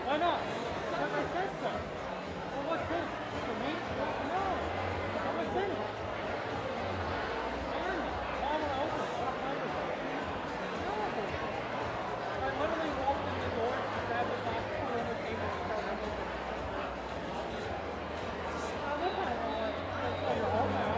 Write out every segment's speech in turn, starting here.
Why not? Because I said so. Well, what's in it? For me? No. What's in it? Damn it. Why would I open it? What's wrong with it? Terrible. I literally walked in the door and grabbed the box, put it on the table, and started opening it. I look at it, I'm like, oh, you're home now.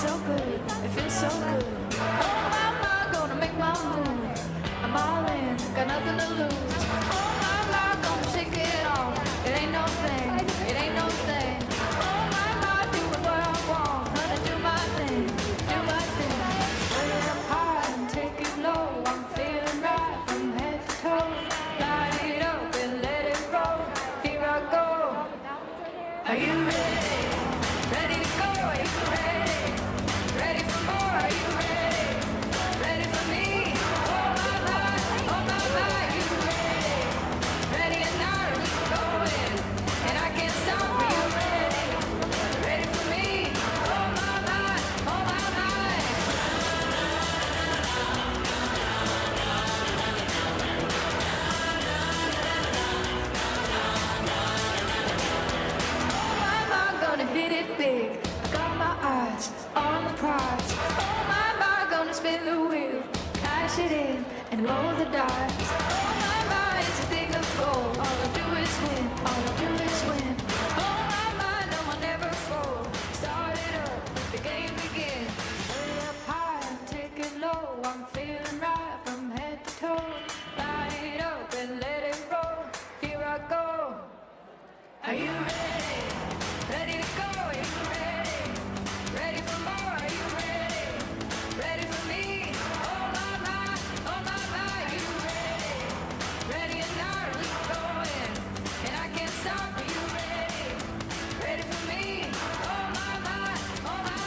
so good, it feels so good. Oh mama, gonna make my move. I'm all in, got nothing to lose. Oh mama, gonna shake it off. It ain't no thing, it ain't no thing. Oh mama, doing what I want. Gonna do my thing, do my thing. Way up high and take it low. I'm feeling right from head to toe. Light it up and let it roll. Here I go. Are you ready? Ready to go? Are you ready? Ready for more? Are you ready? Ready for me? Oh my my, you ready? Ready or not, are we going? And I can't stop. Are you ready? Ready for me? Oh my my, oh my my. I'm gonna hit it big. I got my eyes on the prize. Oh my, gonna spin the wheel, cash it in and roll the dice. Oh my, it's a thing of gold. All I do is win, all I do is win. Oh my, no one ever fold. Start it up, the game begins. Way up high, take it low. I'm feeling right from head to toe. Light it up and let it roll. Here I go. Are you ready? Ready to go? Are you ready? Ready for more? Are you ready? Ready for me? Oh my, you ready? Ready or not, are we going? And I can't stop. Are you ready? Ready for me? Oh my, oh my.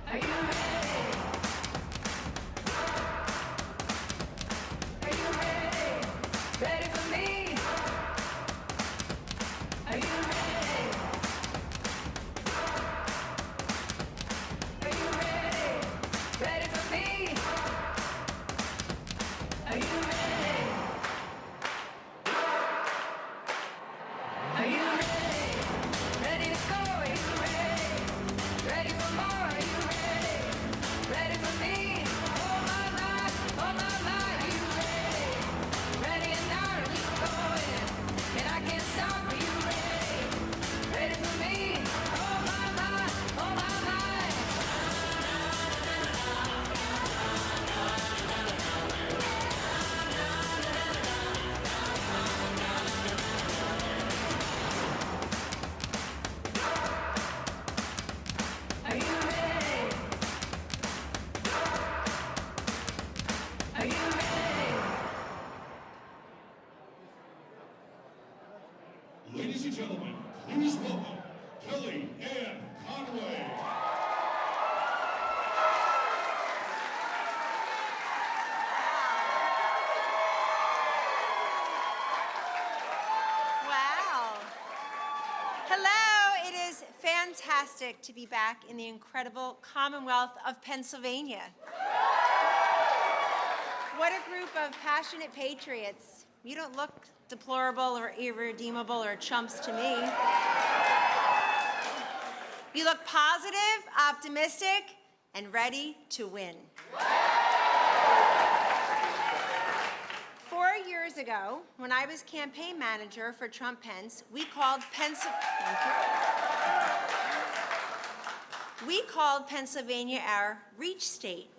Are you ready? Are you ready? Ready for me? Are you ready? Are you ready? Ready for me? Are you ready? Are you ready? Ready to go? Are you ready? Ready for more? Are you ready? Ready for me? Oh my, you ready? Ready or not, are we going? And I can't stop. Are you ready? Ready for me? Oh my, oh my. Are you ready? Are you ready? Ladies and gentlemen, please welcome Kellyanne Conway. Wow. Hello, it is fantastic to be back in the incredible Commonwealth of Pennsylvania. What a group of passionate patriots. You don't look deplorable or irredeemable or chumps to me. You look positive, optimistic, and ready to win. 4 years ago, when I was campaign manager for Trump-Pence, we called Pennsylvania our reach state.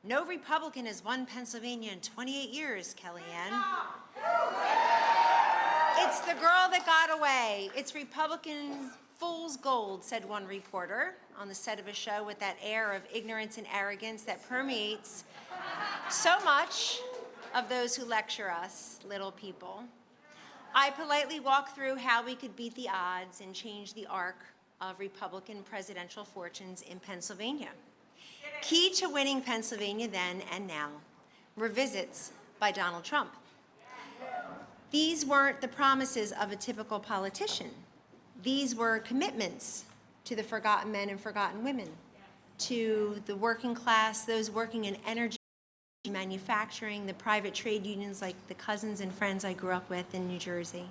No Republican has won Pennsylvania in 28 years, Kellyanne. It's the girl that got away. It's Republican fool's gold, said one reporter on the set of a show with that air of ignorance and arrogance that permeates so much of those who lecture us, little people. I politely walked through how we could beat the odds and change the arc of Republican presidential fortunes in Pennsylvania. Key to winning Pennsylvania then and now were visits by Donald Trump. These weren't the promises of a typical politician. These were commitments to the forgotten men and forgotten women, to the working class, those working in energy, manufacturing, the private trade unions like the cousins and friends I grew up with in New Jersey,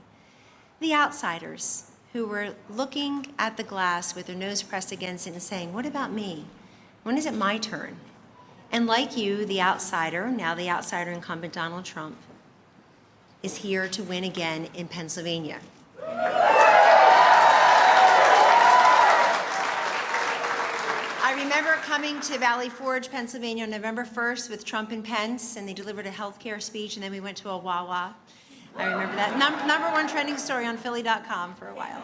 the outsiders, who were looking at the glass with their nose pressed against it and saying, what about me? When is it my turn? And like you, the outsider, now the outsider incumbent Donald Trump, is here to win again in Pennsylvania. I remember coming to Valley Forge, Pennsylvania on November 1st with Trump and Pence, and they delivered a healthcare speech, and then we went to a Wawa. I remember that. Number one trending story on Philly.com for a while.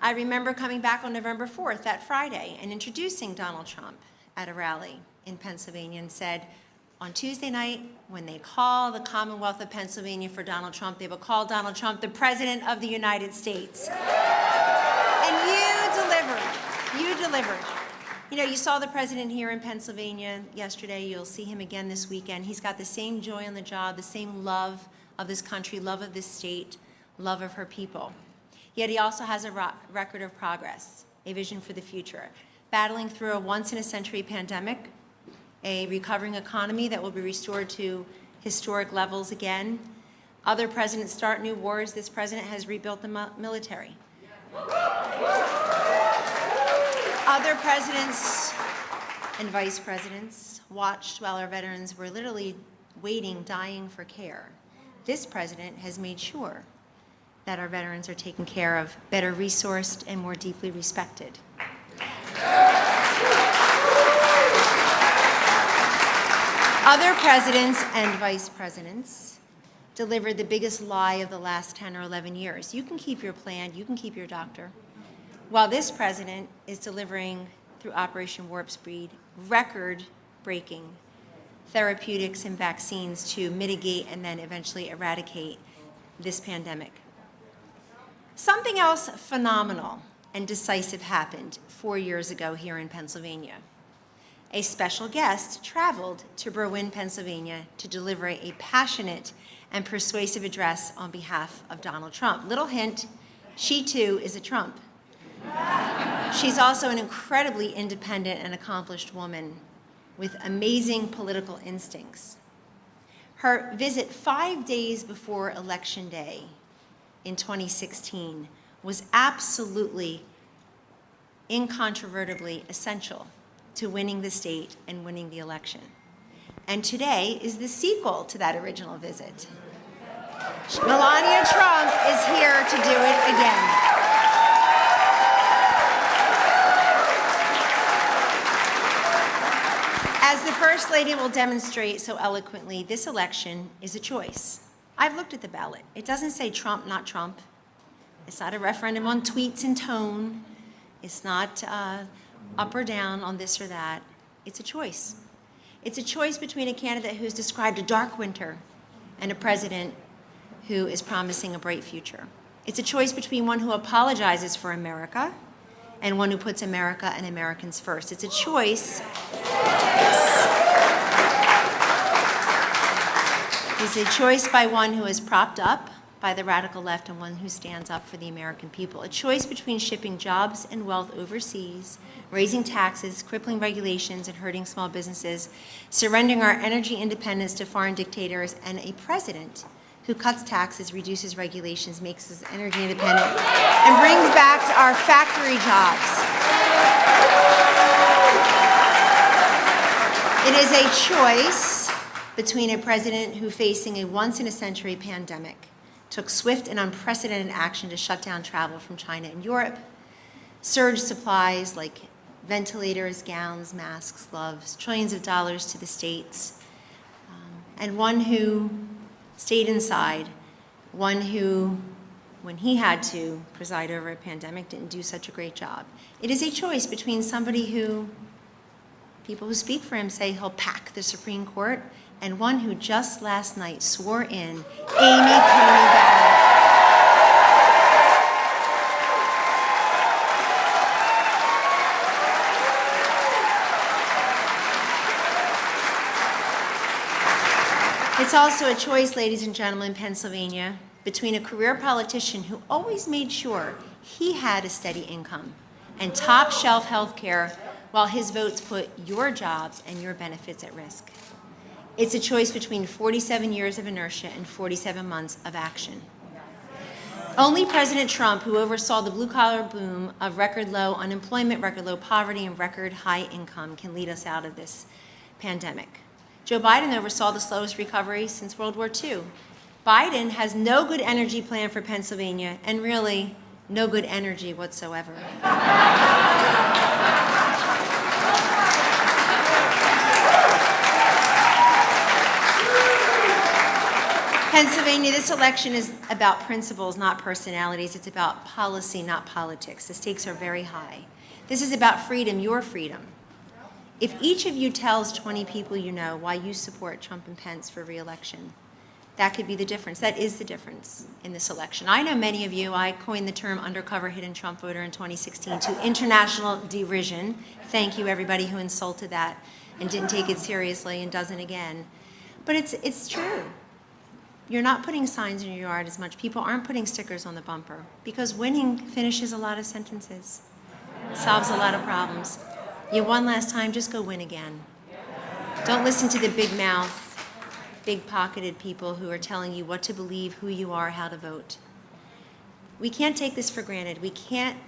I remember coming back on November 4th, that Friday, and introducing Donald Trump at a rally in Pennsylvania and said, on Tuesday night, when they call the Commonwealth of Pennsylvania for Donald Trump, they will call Donald Trump the President of the United States. And you delivered. You delivered. You know, you saw the president here in Pennsylvania yesterday. You'll see him again this weekend. He's got the same joy on the job, the same love of this country, love of this state, love of her people. Yet he also has a record of progress, a vision for the future, battling through a once-in-a-century pandemic, a recovering economy that will be restored to historic levels again. Other presidents start new wars. This president has rebuilt the military. Other presidents and vice presidents watched while our veterans were literally waiting, dying for care. This president has made sure that our veterans are taken care of, better resourced, and more deeply respected. Other presidents and vice presidents delivered the biggest lie of the last 10 or 11 years. You can keep your plan, you can keep your doctor. While this president is delivering, through Operation Warp Speed, record-breaking therapeutics and vaccines to mitigate and then eventually eradicate this pandemic. Something else phenomenal and decisive happened 4 years ago here in Pennsylvania. A special guest traveled to Berwyn, Pennsylvania to deliver a passionate and persuasive address on behalf of Donald Trump. Little hint, she too is a Trump. She's also an incredibly independent and accomplished woman with amazing political instincts. Her visit 5 days before Election Day in 2016 was absolutely, incontrovertibly essential to winning the state and winning the election. And today is the sequel to that original visit. Melania Trump is here to do it again. As the First Lady will demonstrate so eloquently, this election is a choice. I've looked at the ballot. It doesn't say Trump, not Trump. It's not a referendum on tweets and tone. It's not up or down on this or that. It's a choice. It's a choice between a candidate who's described a dark winter and a president who is promising a bright future. It's a choice between one who apologizes for America and one who puts America and Americans first. It's a choice. It's a choice by one who is propped up by the radical left and one who stands up for the American people. A choice between shipping jobs and wealth overseas, raising taxes, crippling regulations, and hurting small businesses, surrendering our energy independence to foreign dictators, and a president who cuts taxes, reduces regulations, makes us energy independent, and brings back our factory jobs. It is a choice between a president who, facing a once-in-a-century pandemic, took swift and unprecedented action to shut down travel from China and Europe, surged supplies like ventilators, gowns, masks, gloves, trillions of dollars to the states, and one who stayed inside, one who, when he had to preside over a pandemic, didn't do such a great job. It is a choice between somebody who, people who speak for him say he'll pack the Supreme Court, and one who just last night swore in Amy Coney Barrett. It's also a choice, ladies and gentlemen, in Pennsylvania, between a career politician who always made sure he had a steady income and top-shelf health care while his votes put your jobs and your benefits at risk. It's a choice between 47 years of inertia and 47 months of action. Only President Trump, who oversaw the blue-collar boom of record low unemployment, record low poverty, and record high income, can lead us out of this pandemic. Joe Biden oversaw the slowest recovery since World War II. Biden has no good energy plan for Pennsylvania, and really, no good energy whatsoever. Pennsylvania, this election is about principles, not personalities. It's about policy, not politics. The stakes are very high. This is about freedom, your freedom. If each of you tells 20 people you know why you support Trump and Pence for re-election, that could be the difference. That is the difference in this election. I know many of you, I coined the term undercover hidden Trump voter in 2016 to international derision. Thank you, everybody who insulted that and didn't take it seriously and doesn't again. But it's true. You're not putting signs in your yard as much. People aren't putting stickers on the bumper because winning finishes a lot of sentences, solves a lot of problems. You won last time, just go win again. Don't listen to the big mouth, big pocketed people who are telling you what to believe, who you are, how to vote. We can't take this for granted. We can't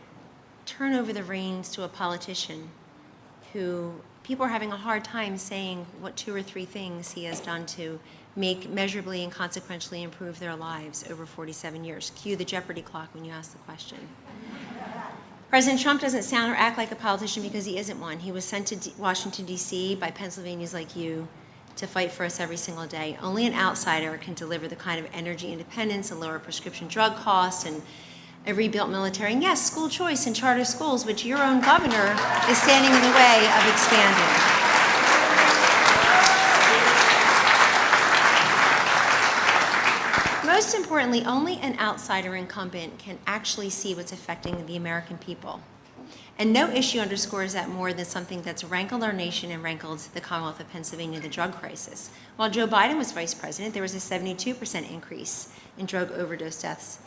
turn over the reins to a politician who people are having a hard time saying what 2 or 3 things he has done to make measurably and consequentially improve their lives over 47 years. Cue the Jeopardy clock when you ask the question. President Trump doesn't sound or act like a politician because he isn't one. He was sent to Washington, D.C. by Pennsylvanians like you to fight for us every single day. Only an outsider can deliver the kind of energy independence and lower prescription drug costs and a rebuilt military, and yes, school choice and charter schools, which your own governor is standing in the way of expanding. Most importantly, only an outsider incumbent can actually see what's affecting the American people. And no issue underscores that more than something that's rankled our nation and rankled the Commonwealth of Pennsylvania, the drug crisis. While Joe Biden was vice president, there was a 72% increase in drug overdose deaths.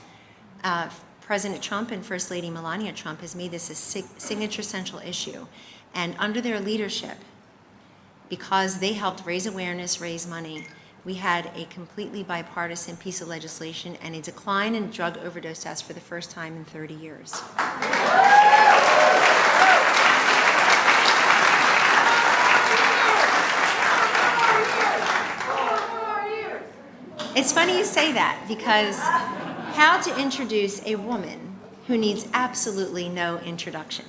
President Trump and First Lady Melania Trump has made this a signature central issue. And under their leadership, because they helped raise awareness, raise money, we had a completely bipartisan piece of legislation and a decline in drug overdose deaths for the first time in 30 years. It's funny you say that because how to introduce a woman who needs absolutely no introduction.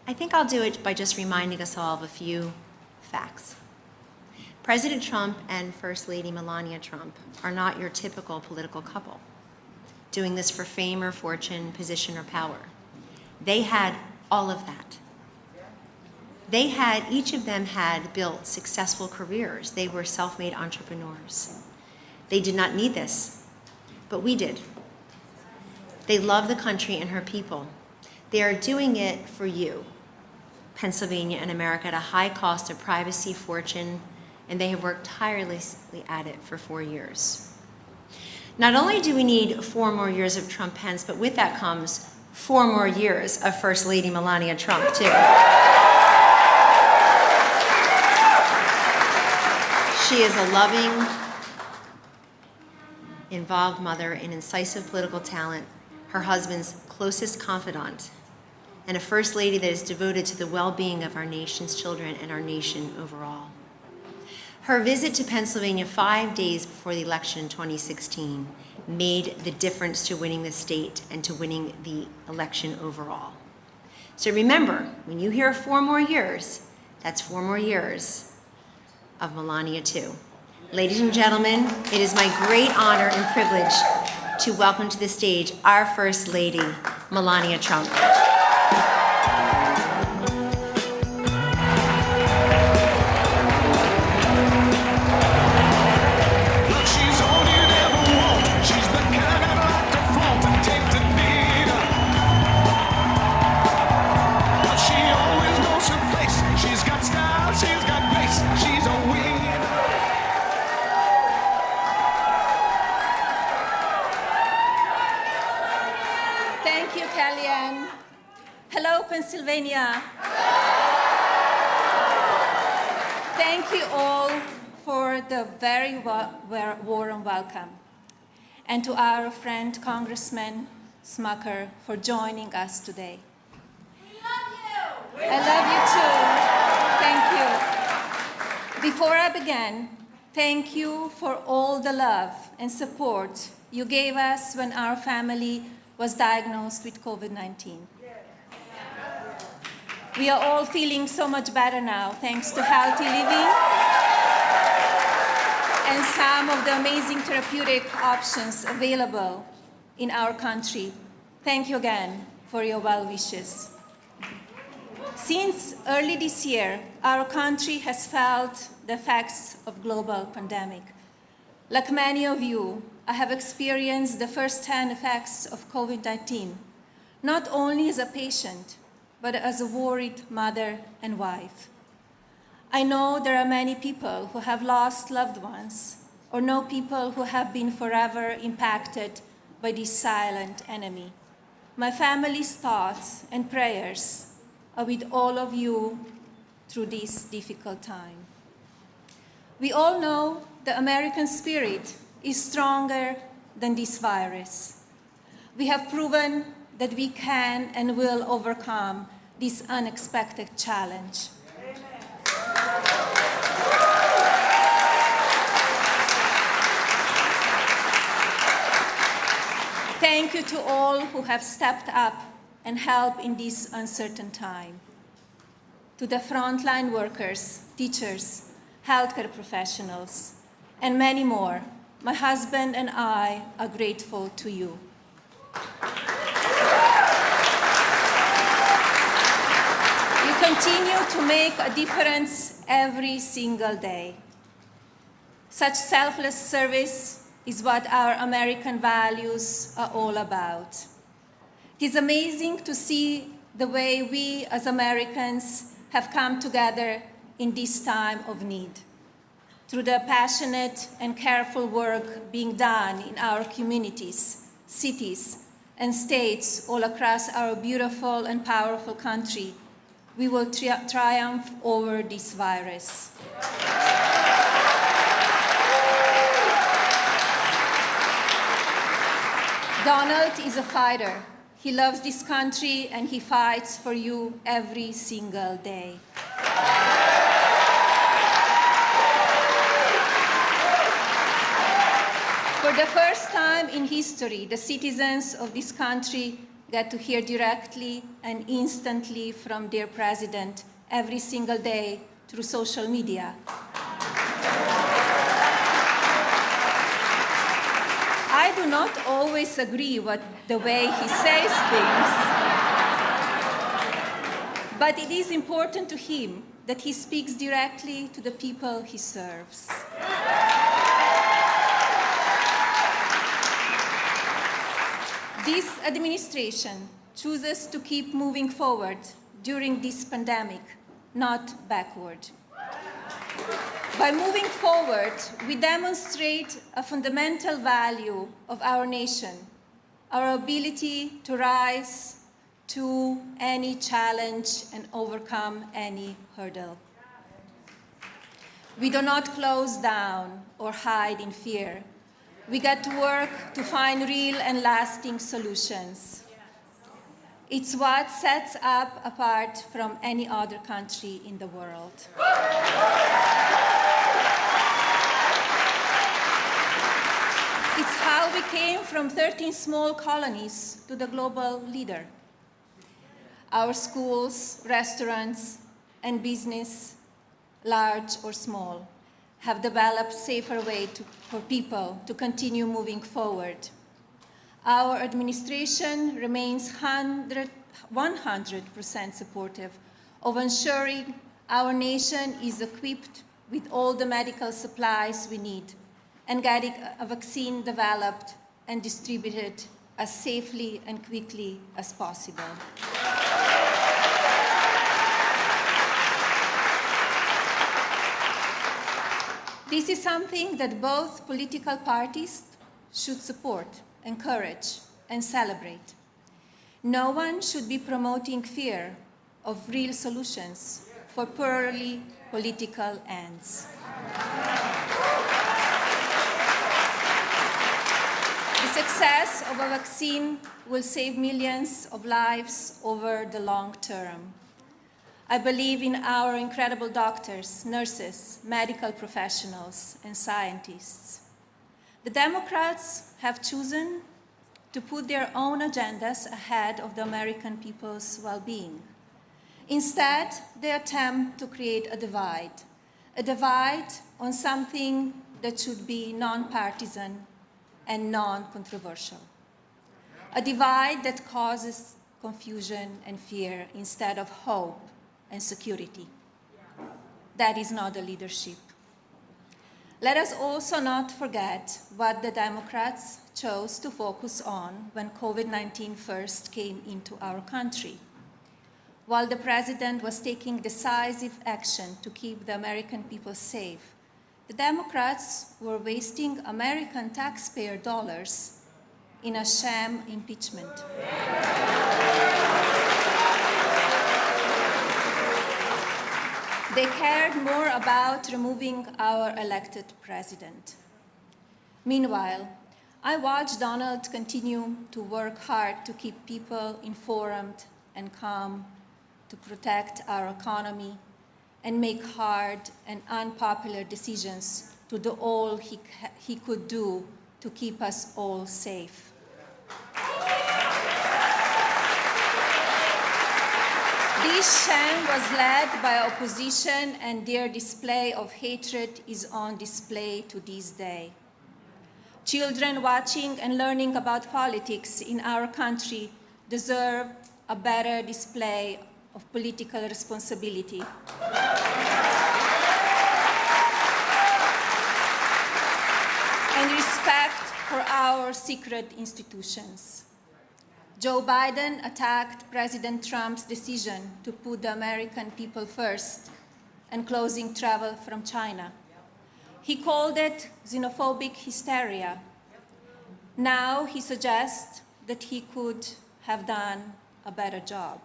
I think I'll do it by just reminding us all of a few facts. President Trump and First Lady Melania Trump are not your typical political couple, doing this for fame or fortune, position or power. They had all of that. Each of them had built successful careers. They were self-made entrepreneurs. They did not need this, but we did. They love the country and her people. They are doing it for you, Pennsylvania and America, at a high cost of privacy, fortune, and they have worked tirelessly at it for 4 years. Not only do we need 4 more years of Trump-Pence, but with that comes 4 more years of First Lady Melania Trump, too. She is a loving, involved mother, an incisive political talent, her husband's closest confidant, and a First Lady that is devoted to the well-being of our nation's children and our nation overall. Her visit to Pennsylvania 5 days before the election in 2016 made the difference to winning the state and to winning the election overall. So remember, when you hear 4 more years, that's 4 more years of Melania too. Ladies and gentlemen, it is my great honor and privilege to welcome to the stage our First Lady, Melania Trump. Thank you, Kellyanne. Hello, Pennsylvania. Thank you all for the very warm welcome. and to our friend Congressman Smucker for joining us today. We love you! I love you too. Thank you. Before I begin, thank you for all the love and support you gave us when our family was diagnosed with COVID-19. We are all feeling so much better now, thanks to healthy living and some of the amazing therapeutic options available in our country. Thank you again for your well wishes. Since early this year, our country has felt the effects of global pandemic. Like many of you, I have experienced the first-hand effects of COVID-19, not only as a patient, but as a worried mother and wife. I know there are many people who have lost loved ones or know people who have been forever impacted by this silent enemy. My family's thoughts and prayers are with all of you through this difficult time. We all know the American spirit is stronger than this virus. We have proven that we can and will overcome this unexpected challenge. Thank you to all who have stepped up and helped in this uncertain time. To the frontline workers, teachers, healthcare professionals, and many more, my husband and I are grateful to you. You continue to make a difference every single day. Such selfless service is what our American values are all about. It is amazing to see the way we as Americans have come together in this time of need. Through the passionate and careful work being done in our communities, cities, and states all across our beautiful and powerful country, we will triumph over this virus. Donald is a fighter. He loves this country and he fights for you every single day. For the first time in history, the citizens of this country get to hear directly and instantly from their president every single day through social media. I do not always agree with the way he says things, but it is important to him that he speaks directly to the people he serves. This administration chooses to keep moving forward during this pandemic, not backward. By moving forward, we demonstrate a fundamental value of our nation, our ability to rise to any challenge and overcome any hurdle. We do not close down or hide in fear. We get to work to find real and lasting solutions. It's what sets us apart from any other country in the world. It's how we came from 13 small colonies to the global leader. Our schools, restaurants, and business, large or small, have developed safer ways for people to continue moving forward. Our administration remains 100% supportive of ensuring our nation is equipped with all the medical supplies we need and getting a vaccine developed and distributed as safely and quickly as possible. This is something that both political parties should support, encourage, and celebrate. No one should be promoting fear of real solutions for purely political ends. The success of a vaccine will save millions of lives over the long term. I believe in our incredible doctors, nurses, medical professionals, and scientists. The Democrats have chosen to put their own agendas ahead of the American people's well-being. Instead, they attempt to create a divide on something that should be non-partisan and non-controversial. A divide that causes confusion and fear instead of hope and security. That is not a leadership. Let us also not forget what the Democrats chose to focus on when COVID-19 first came into our country. While the president was taking decisive action to keep the American people safe, the Democrats were wasting American taxpayer dollars in a sham impeachment. They cared more about removing our elected president. Meanwhile, I watched Donald continue to work hard to keep people informed and calm, to protect our economy, and make hard and unpopular decisions to do all he could do to keep us all safe. This sham was led by opposition, and their display of hatred is on display to this day. Children watching and learning about politics in our country deserve a better display of political responsibility. And respect for our secret institutions. Joe Biden attacked President Trump's decision to put the American people first and closing travel from China. He called it xenophobic hysteria. Now he suggests that he could have done a better job.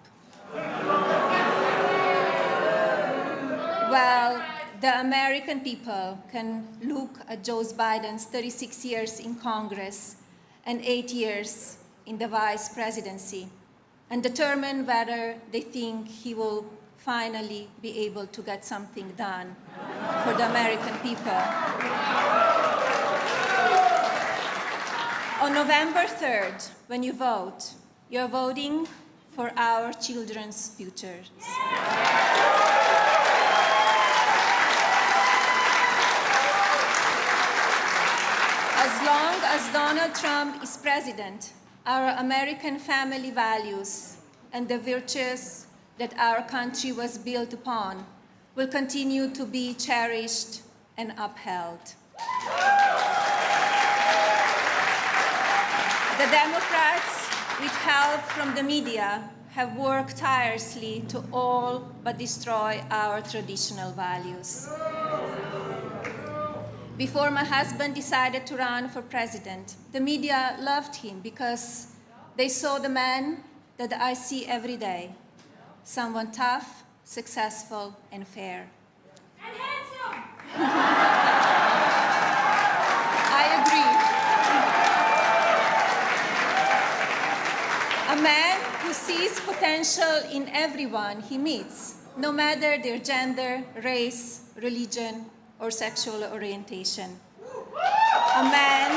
Well, the American people can look at Joe Biden's 36 years in Congress and 8 years in the vice presidency and determine whether they think he will finally be able to get something done for the American people. On November 3rd, when you vote, you're voting for our children's futures. As long as Donald Trump is president, our American family values and the virtues that our country was built upon will continue to be cherished and upheld. The Democrats, with help from the media, have worked tirelessly to all but destroy our traditional values. Before my husband decided to run for president, the media loved him because they saw the man that I see every day, someone tough, successful, and fair. And handsome! I agree. A man who sees potential in everyone he meets, no matter their gender, race, religion, or sexual orientation. A man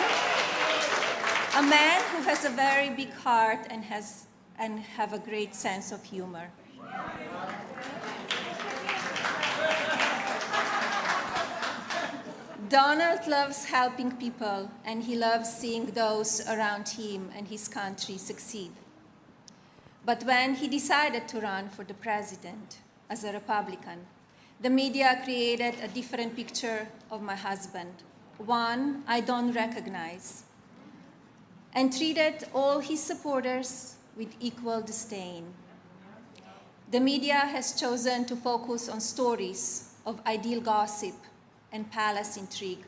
who has a very big heart and have a great sense of humor. Donald loves helping people, and he loves seeing those around him and his country succeed. But when he decided to run for the president as a Republican, the media created a different picture of my husband, one I don't recognize, and treated all his supporters with equal disdain. The media has chosen to focus on stories of ideal gossip and palace intrigue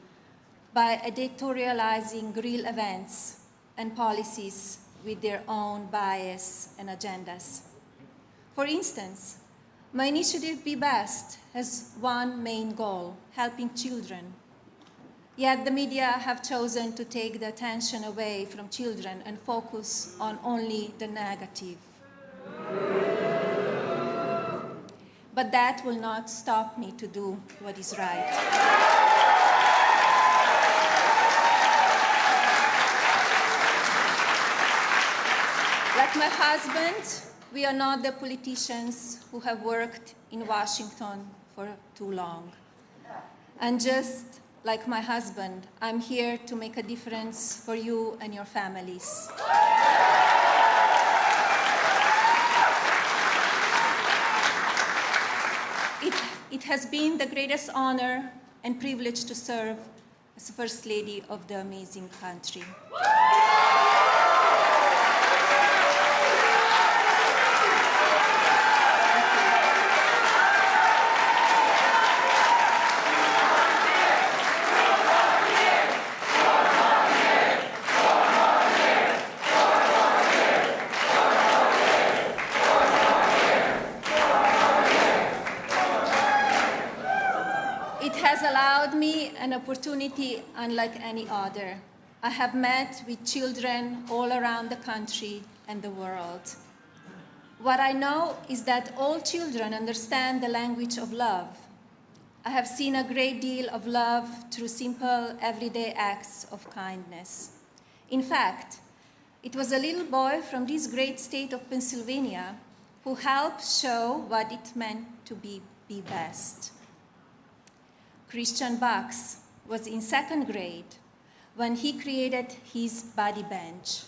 by editorializing real events and policies with their own bias and agendas. For instance, my initiative Be Best has one main goal: helping children. Yet the media have chosen to take the attention away from children and focus on only the negative. But that will not stop me to do what is right. Like my husband, we are not the politicians who have worked in Washington for too long. And just like my husband, I'm here to make a difference for you and your families. It has been the greatest honor and privilege to serve as First Lady of the amazing country. Allowed me an opportunity unlike any other. I have met with children all around the country and the world. What I know is that all children understand the language of love. I have seen a great deal of love through simple, everyday acts of kindness. In fact, it was a little boy from this great state of Pennsylvania who helped show what it meant to be best. Christian Bucks was in 2nd grade when he created his buddy bench.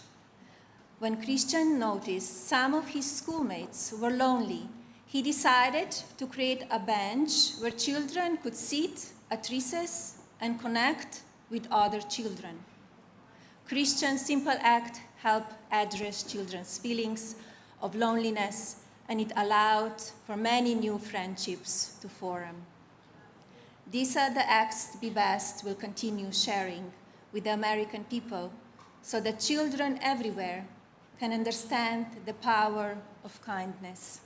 When Christian noticed some of his schoolmates were lonely, he decided to create a bench where children could sit at recess and connect with other children. Christian's simple act helped address children's feelings of loneliness, and it allowed for many new friendships to form. These are the acts Be Best will continue sharing with the American people so that children everywhere can understand the power of kindness.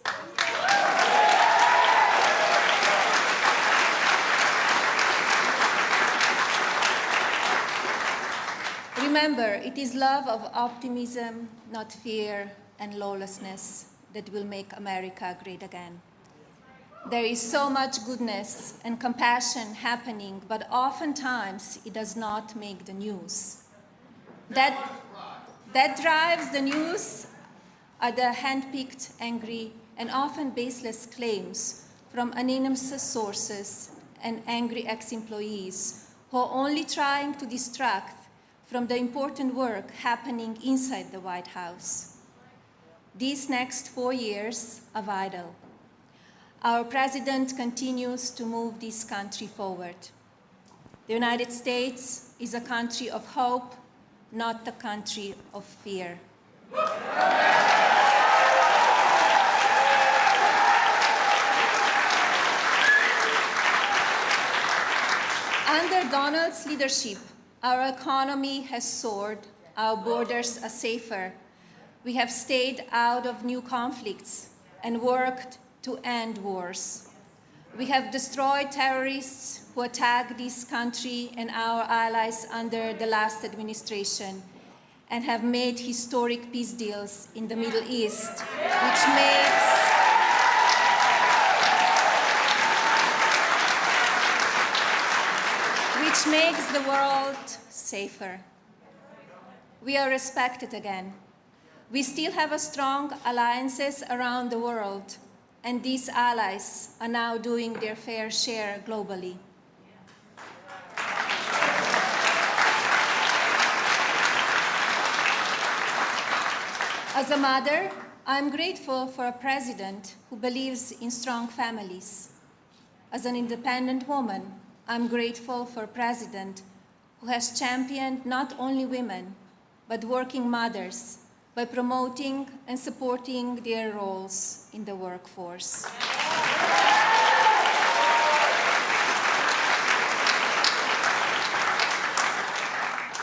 Remember, it is love of optimism, not fear and lawlessness, that will make America great again. There is so much goodness and compassion happening, but oftentimes it does not make the news. That drives the news are the hand-picked, angry, and often baseless claims from anonymous sources and angry ex-employees who are only trying to distract from the important work happening inside the White House. These next 4 years are vital. Our president continues to move this country forward. The United States is a country of hope, not a country of fear. Under Donald's leadership, our economy has soared, our borders are safer. We have stayed out of new conflicts and worked to end wars. We have destroyed terrorists who attacked this country and our allies under the last administration, and have made historic peace deals in the Middle East, which makes the world safer. We are respected again. We still have strong alliances around the world, and these allies are now doing their fair share globally. As a mother, I'm grateful for a president who believes in strong families. As an independent woman, I'm grateful for a president who has championed not only women, but working mothers by promoting and supporting their roles in the workforce.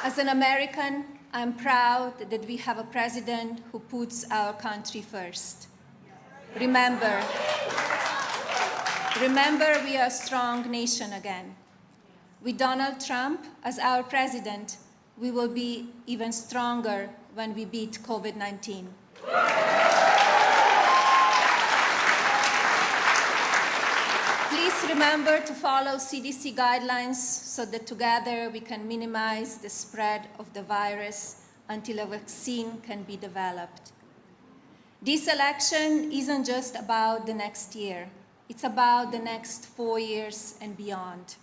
As an American, I'm proud that we have a president who puts our country first. Remember, we are a strong nation again. With Donald Trump as our president, we will be even stronger when we beat COVID-19. Please remember to follow CDC guidelines so that together we can minimize the spread of the virus until a vaccine can be developed. This election isn't just about the next year. It's about the next 4 years and beyond.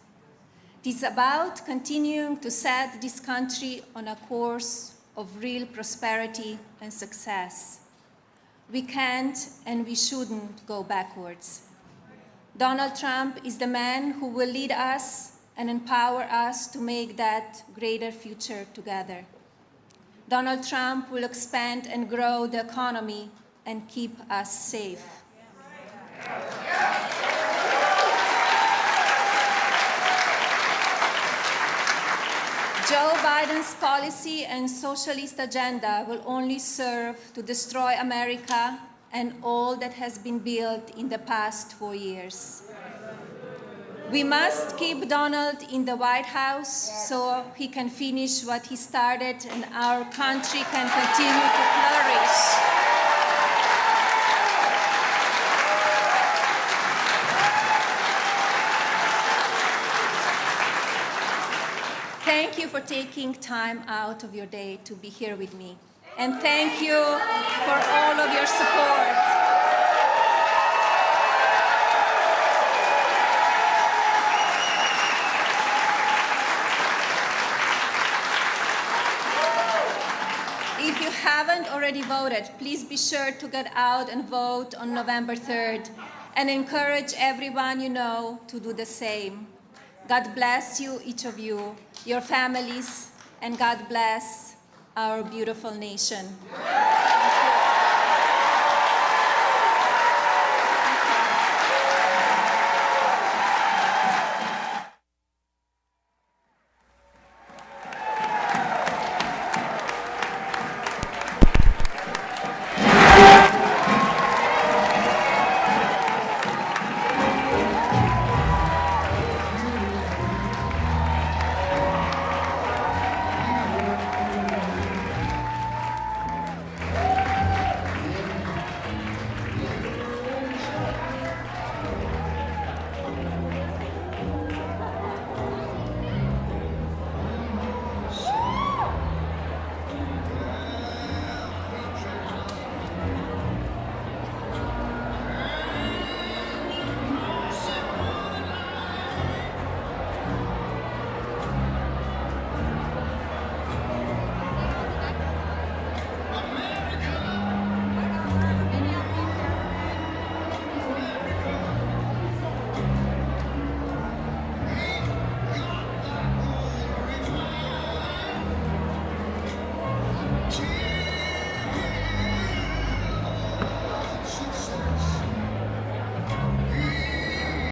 It's about continuing to set this country on a course of real prosperity and success. We can't and we shouldn't go backwards. Donald Trump is the man who will lead us and empower us to make that greater future together. Donald Trump will expand and grow the economy and keep us safe. Joe Biden's policy and socialist agenda will only serve to destroy America and all that has been built in the past 4 years. We must keep Donald in the White House so he can finish what he started and our country can continue to flourish. Thank you for taking time out of your day to be here with me. And thank you for all of your support. If you haven't already voted, please be sure to get out and vote on November 3rd and encourage everyone you know to do the same. God bless you, each of you, your families, and God bless our beautiful nation.